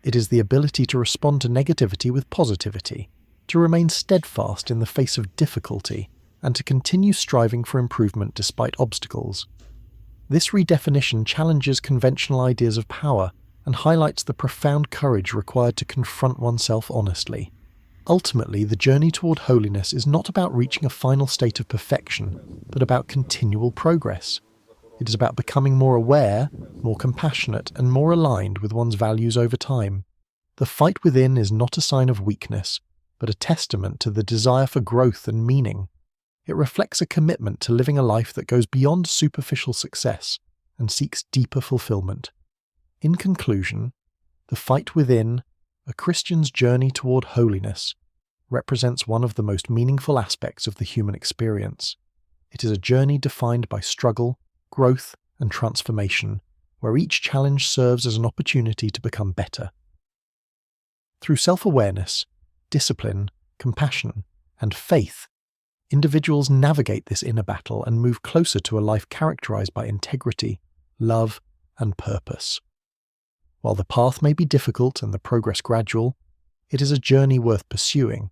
It is the ability to respond to negativity with positivity, to remain steadfast in the face of difficulty, and to continue striving for improvement despite obstacles. This redefinition challenges conventional ideas of power and highlights the profound courage required to confront oneself honestly. Ultimately, the journey toward holiness is not about reaching a final state of perfection, but about continual progress. It is about becoming more aware, more compassionate, and more aligned with one's values over time. The fight within is not a sign of weakness, but a testament to the desire for growth and meaning. It reflects a commitment to living a life that goes beyond superficial success and seeks deeper fulfillment. In conclusion, the fight within, a Christian's journey toward holiness, represents one of the most meaningful aspects of the human experience. It is a journey defined by struggle, growth, and transformation, where each challenge serves as an opportunity to become better. Through self-awareness, discipline, compassion, and faith, individuals navigate this inner battle and move closer to a life characterized by integrity, love, and purpose. While the path may be difficult and the progress gradual, it is a journey worth pursuing,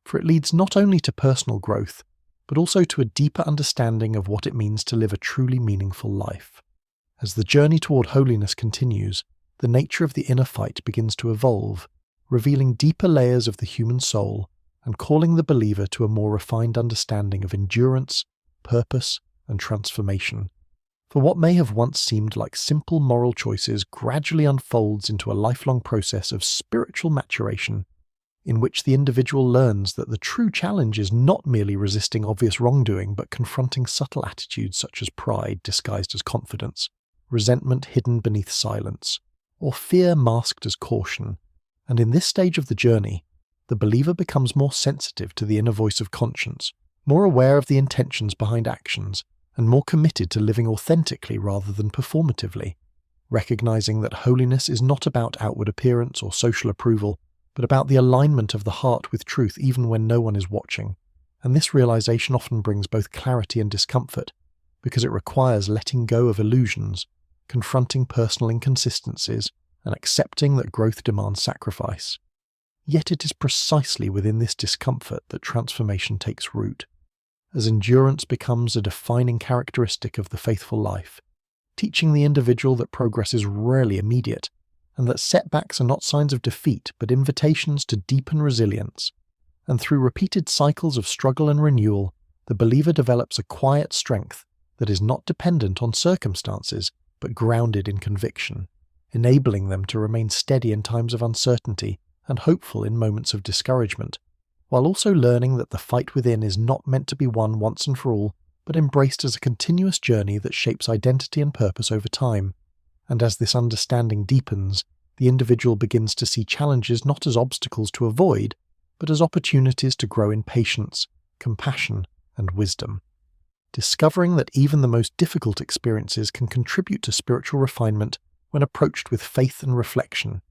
for it leads not only to personal growth, but also to a deeper understanding of what it means to live a truly meaningful life. As the journey toward holiness continues, the nature of the inner fight begins to evolve, revealing deeper layers of the human soul and calling the believer to a more refined understanding of endurance, purpose, and transformation. For what may have once seemed like simple moral choices gradually unfolds into a lifelong process of spiritual maturation, in which the individual learns that the true challenge is not merely resisting obvious wrongdoing but confronting subtle attitudes such as pride disguised as confidence, resentment hidden beneath silence, or fear masked as caution. And in this stage of the journey, the believer becomes more sensitive to the inner voice of conscience, more aware of the intentions behind actions, and more committed to living authentically rather than performatively, recognizing that holiness is not about outward appearance or social approval, but about the alignment of the heart with truth even when no one is watching. And this realization often brings both clarity and discomfort, because it requires letting go of illusions, confronting personal inconsistencies, and accepting that growth demands sacrifice. Yet it is precisely within this discomfort that transformation takes root, as endurance becomes a defining characteristic of the faithful life, teaching the individual that progress is rarely immediate, and that setbacks are not signs of defeat but invitations to deepen resilience. And through repeated cycles of struggle and renewal, the believer develops a quiet strength that is not dependent on circumstances but grounded in conviction, enabling them to remain steady in times of uncertainty and hopeful in moments of discouragement, while also learning that the fight within is not meant to be won once and for all, but embraced as a continuous journey that shapes identity and purpose over time. And as this understanding deepens, the individual begins to see challenges not as obstacles to avoid, but as opportunities to grow in patience, compassion, and wisdom. Discovering that even the most difficult experiences can contribute to spiritual refinement when approached with faith and reflection,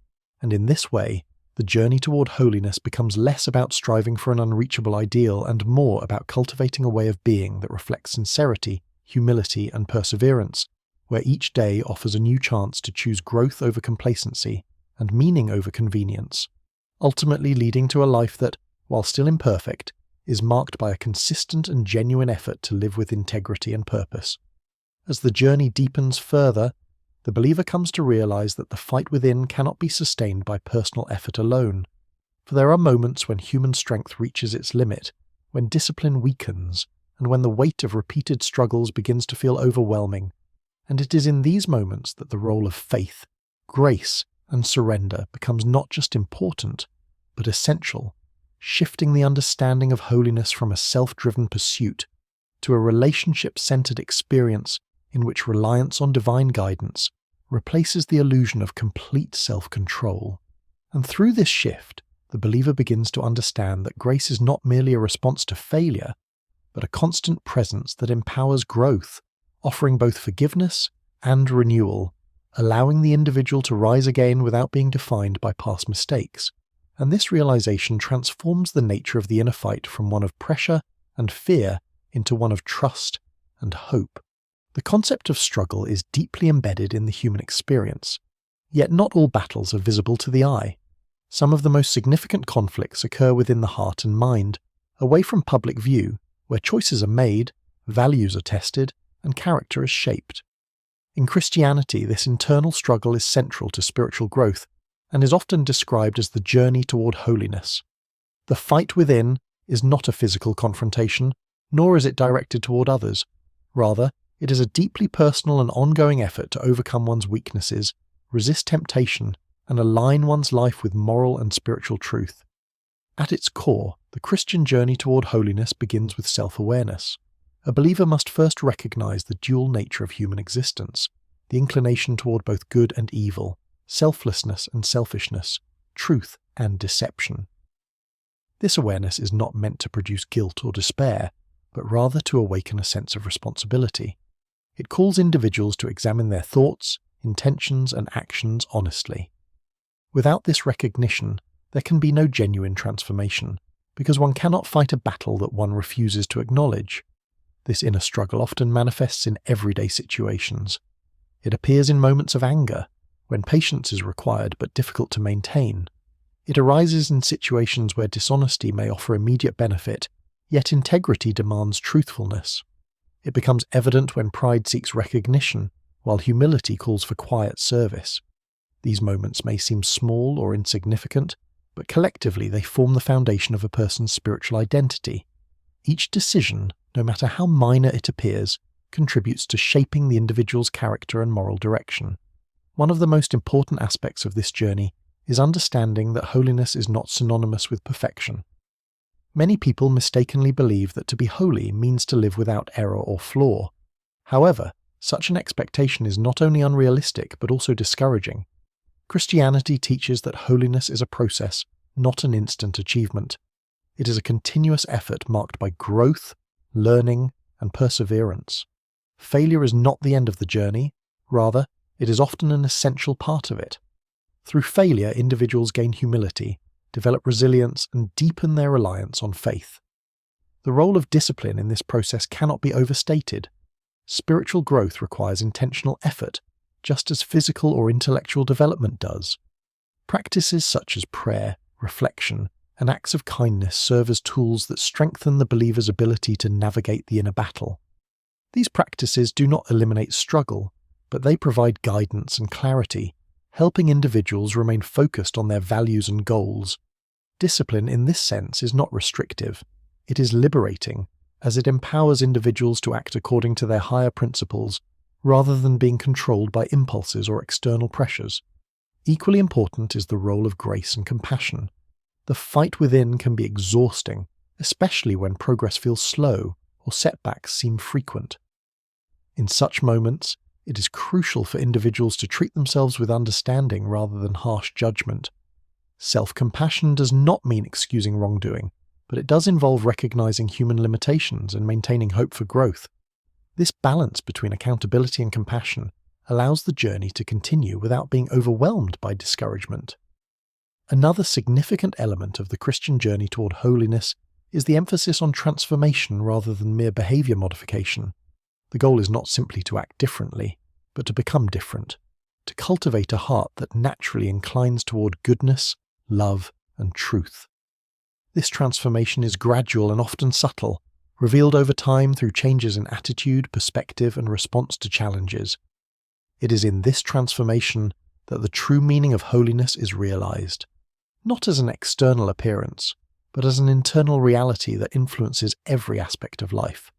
and in this way, the journey toward holiness becomes less about striving for an unreachable ideal and more about cultivating a way of being that reflects sincerity, humility, and perseverance, where each day offers a new chance to choose growth over complacency and meaning over convenience, ultimately leading to a life that, while still imperfect, is marked by a consistent and genuine effort to live with integrity and purpose. As the journey deepens further, the believer comes to realize that the fight within cannot be sustained by personal effort alone, for there are moments when human strength reaches its limit, when discipline weakens, and when the weight of repeated struggles begins to feel overwhelming. And it is in these moments that the role of faith, grace, and surrender becomes not just important, but essential, shifting the understanding of holiness from a self-driven pursuit to a relationship-centered experience in which reliance on divine guidance replaces the illusion of complete self-control. And through this shift, the believer begins to understand that grace is not merely a response to failure, but a constant presence that empowers growth, offering both forgiveness and renewal, allowing the individual to rise again without being defined by past mistakes. And this realization transforms the nature of the inner fight from one of pressure and fear into one of trust and hope. The concept of struggle is deeply embedded in the human experience, Yet not all battles are visible to the eye. Some of the most significant conflicts occur within the heart and mind, away from public view, where choices are made, values are tested, and character is shaped. In Christianity, this internal struggle is central to spiritual growth and is often described as the journey toward holiness. The fight within is not a physical confrontation, nor is it directed toward others. Rather, it is a deeply personal and ongoing effort to overcome one's weaknesses, resist temptation, and align one's life with moral and spiritual truth. At its core, the Christian journey toward holiness begins with self-awareness. A believer must first recognize the dual nature of human existence, the inclination toward both good and evil, selflessness and selfishness, truth and deception. This awareness is not meant to produce guilt or despair, but rather to awaken a sense of responsibility. It calls individuals to examine their thoughts, intentions, and actions honestly. Without this recognition, there can be no genuine transformation, because one cannot fight a battle that one refuses to acknowledge. This inner struggle often manifests in everyday situations. It appears in moments of anger, when patience is required but difficult to maintain. It arises in situations where dishonesty may offer immediate benefit, yet integrity demands truthfulness. It becomes evident when pride seeks recognition, while humility calls for quiet service. These moments may seem small or insignificant, but collectively they form the foundation of a person's spiritual identity. Each decision, no matter how minor it appears, contributes to shaping the individual's character and moral direction. One of the most important aspects of this journey is understanding that holiness is not synonymous with perfection. Many people mistakenly believe that to be holy means to live without error or flaw. However, such an expectation is not only unrealistic but also discouraging. Christianity teaches that holiness is a process, not an instant achievement. It is a continuous effort marked by growth, learning, and perseverance. Failure is not the end of the journey, rather, it is often an essential part of it. Through failure, individuals gain humility, develop resilience, and deepen their reliance on faith. The role of discipline in this process cannot be overstated. Spiritual growth requires intentional effort, just as physical or intellectual development does. Practices such as prayer, reflection, and acts of kindness serve as tools that strengthen the believer's ability to navigate the inner battle. These practices do not eliminate struggle, but they provide guidance and clarity, helping individuals remain focused on their values and goals. Discipline in this sense is not restrictive. It is liberating, as it empowers individuals to act according to their higher principles, rather than being controlled by impulses or external pressures. Equally important is the role of grace and compassion. The fight within can be exhausting, especially when progress feels slow or setbacks seem frequent. In such moments, it is crucial for individuals to treat themselves with understanding rather than harsh judgment. Self-compassion does not mean excusing wrongdoing, but it does involve recognizing human limitations and maintaining hope for growth. This balance between accountability and compassion allows the journey to continue without being overwhelmed by discouragement. Another significant element of the Christian journey toward holiness is the emphasis on transformation rather than mere behavior modification. The goal is not simply to act differently, but to become different, to cultivate a heart that naturally inclines toward goodness, love, and truth. This transformation is gradual and often subtle, revealed over time through changes in attitude, perspective, and response to challenges. It is in this transformation that the true meaning of holiness is realized, not as an external appearance, but as an internal reality that influences every aspect of life.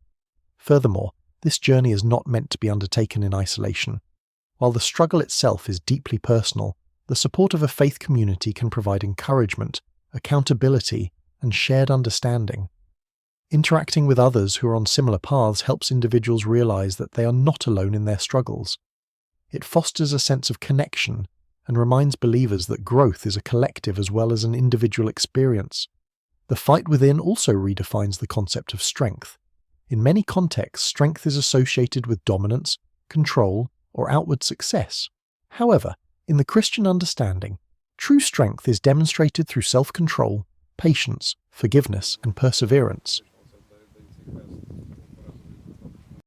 Furthermore, this journey is not meant to be undertaken in isolation. While the struggle itself is deeply personal, the support of a faith community can provide encouragement, accountability, and shared understanding. Interacting with others who are on similar paths helps individuals realize that they are not alone in their struggles. It fosters a sense of connection and reminds believers that growth is a collective as well as an individual experience. The fight within also redefines the concept of strength. In many contexts, strength is associated with dominance, control, or outward success. However, in the Christian understanding, true strength is demonstrated through self-control, patience, forgiveness, and perseverance.